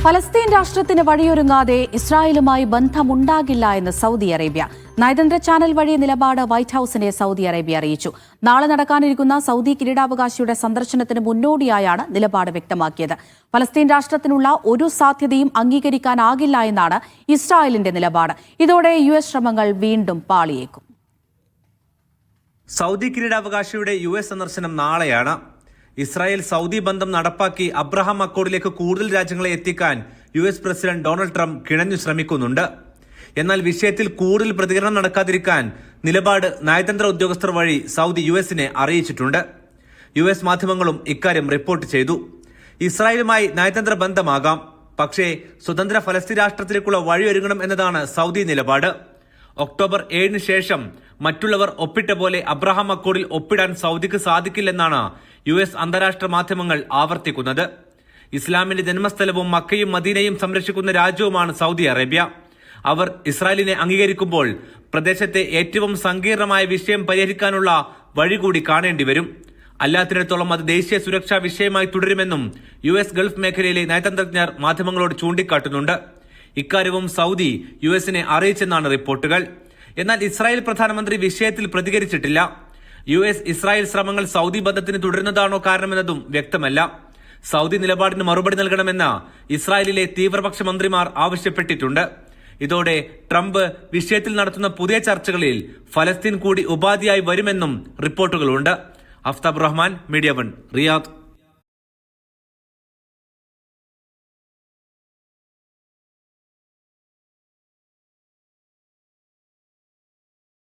ഫലസ്തീൻ രാഷ്ട്രത്തിന് വഴിയൊരുങ്ങാതെ ഇസ്രായേലുമായി ബന്ധമുണ്ടാകില്ല എന്ന് സൗദി അറേബ്യ. നയതന്ത്ര ചാനൽ വഴി നിലപാട് വൈറ്റ് ഹൌസിനെ സൗദി അറേബ്യ അറിയിച്ചു. നാളെ നടക്കാനിരിക്കുന്ന സൗദി കിരീടാവകാശിയുടെ സന്ദർശനത്തിന് മുന്നോടിയായാണ് നിലപാട് വ്യക്തമാക്കിയത്. ഫലസ്തീൻ രാഷ്ട്രത്തിനുള്ള ഒരു സാധ്യതയും അംഗീകരിക്കാനാകില്ല എന്നാണ് ഇസ്രായേലിന്റെ നിലപാട്. ഇതോടെ US ശ്രമങ്ങൾ വീണ്ടും പാളിയേക്കും. സൗദി കിരീടാവകാശിയുടെ US സന്ദർശനം നാളെയാണ്. ഇസ്രായേൽ സൗദി ബന്ധം നടപ്പാക്കി അബ്രഹാം അക്കോർഡിലേക്ക് കൂടുതൽ രാജ്യങ്ങളെ എത്തിക്കാൻ US പ്രസിഡന്റ് ഡൊണാൾഡ് ട്രംപ് കിണഞ്ഞു ശ്രമിക്കുന്നുണ്ട്. എന്നാൽ വിഷയത്തിൽ കൂടുതൽ പ്രതികരണം നടക്കാതിരിക്കാൻ നിലപാട് നയതന്ത്ര ഉദ്യോഗസ്ഥർ വഴി സൗദി USനെ അറിയിച്ചിട്ടുണ്ട്. US മാധ്യമങ്ങളും ഇക്കാര്യം റിപ്പോർട്ട് ചെയ്തു. ഇസ്രായേലുമായി നയതന്ത്ര ബന്ധമാകാം, പക്ഷേ സ്വതന്ത്ര ഫലസ്തീൻ രാഷ്ട്രത്തിലേക്കുള്ള വഴിയൊരുങ്ങണം എന്നതാണ് സൗദി നിലപാട്. ഒക്ടോബർ 7 ശേഷം മറ്റുള്ളവർ ഒപ്പിട്ട പോലെ അബ്രഹാം അക്കോർഡിൽ ഒപ്പിടാൻ സൗദിക്ക് സാധിക്കില്ലെന്നാണ് US അന്താരാഷ്ട്ര മാധ്യമങ്ങൾ ആവർത്തിക്കുന്നത്. ഇസ്ലാമിന്റെ ജന്മസ്ഥലവും മക്കയും മദീനയും സംരക്ഷിക്കുന്ന രാജ്യവുമാണ് സൗദി അറേബ്യ. അവർ ഇസ്രായേലിനെ അംഗീകരിക്കുമ്പോൾ പ്രദേശത്തെ ഏറ്റവും സങ്കീർണമായ വിഷയം പരിഹരിക്കാനുള്ള വഴി കൂടി കാണേണ്ടി വരും. അല്ലാത്തിടത്തോളം അത് ദേശീയ സുരക്ഷാ വിഷയമായി തുടരുമെന്നും US ഗൾഫ് മേഖലയിലെ നയതന്ത്രജ്ഞർ മാധ്യമങ്ങളോട് ചൂണ്ടിക്കാട്ടുന്നുണ്ട്. ഇക്കാര്യവും സൗദി USനെ അറിയിച്ചെന്നാണ് റിപ്പോർട്ടുകൾ. എന്നാൽ ഇസ്രായേൽ പ്രധാനമന്ത്രി വിഷയത്തിൽ പ്രതികരിച്ചിട്ടില്ല. US ഇസ്രായേൽ ശ്രമങ്ങൾ സൗദി ബന്ധത്തിന് തുടരുന്നതാണോ കാരണമെന്നതും വ്യക്തമല്ല. സൗദി നിലപാടിന് മറുപടി നൽകണമെന്ന് ഇസ്രായേലിലെ തീവ്രപക്ഷ മന്ത്രിമാർ ആവശ്യപ്പെട്ടിട്ടുണ്ട്. ഇതോടെ ട്രംപ് വിഷയത്തിൽ നടത്തുന്ന പുതിയ ചർച്ചകളിൽ ഫലസ്തീൻ കൂടി ഉപാധിയായി വരുമെന്നും റിപ്പോർട്ടുകളുണ്ട്. Aftab Rahman, media 1, Riyadh.